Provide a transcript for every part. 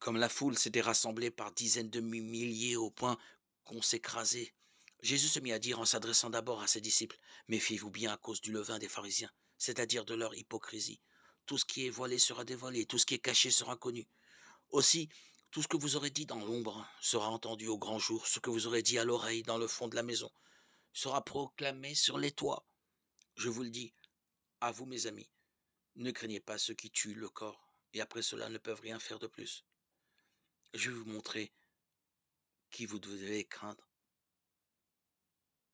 Comme la foule s'était rassemblée par dizaines de milliers au point qu'on s'écrasait, Jésus se mit à dire en s'adressant d'abord à ses disciples, méfiez-vous bien à cause du levain des pharisiens, c'est-à-dire de leur hypocrisie. Tout ce qui est voilé sera dévoilé, tout ce qui est caché sera connu. Aussi, tout ce que vous aurez dit dans l'ombre sera entendu au grand jour, ce que vous aurez dit à l'oreille dans le fond de la maison sera proclamé sur les toits. Je vous le dis, à vous mes amis, ne craignez pas ceux qui tuent le corps, et après cela ne peuvent rien faire de plus. Je vais vous montrer qui vous devez craindre.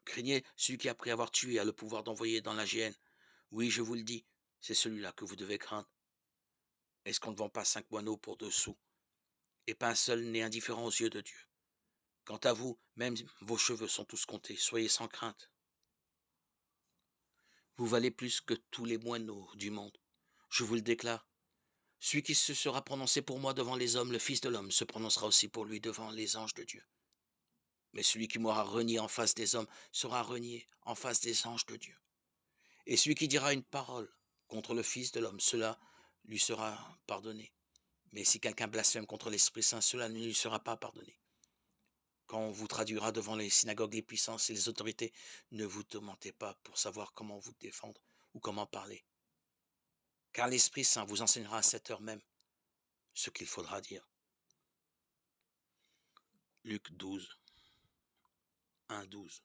Craignez celui qui, après avoir tué, a le pouvoir d'envoyer dans la géhenne. Oui, je vous le dis, c'est celui-là que vous devez craindre. Est-ce qu'on ne vend pas 5 moineaux pour 2 sous, et pas un seul n'est indifférent aux yeux de Dieu? Quant à vous, même vos cheveux sont tous comptés, soyez sans crainte. Vous valez plus que tous les moineaux du monde. Je vous le déclare. Celui qui se sera prononcé pour moi devant les hommes, le Fils de l'homme, se prononcera aussi pour lui devant les anges de Dieu. Mais celui qui m'aura renié en face des hommes sera renié en face des anges de Dieu. Et celui qui dira une parole contre le Fils de l'homme, cela lui sera pardonné. Mais si quelqu'un blasphème contre l'Esprit Saint, cela ne lui sera pas pardonné. Quand on vous traduira devant les synagogues, les puissances et les autorités, ne vous tourmentez pas pour savoir comment vous défendre ou comment parler. Car l'Esprit Saint vous enseignera à cette heure même ce qu'il faudra dire. Luc 12, 1, 12.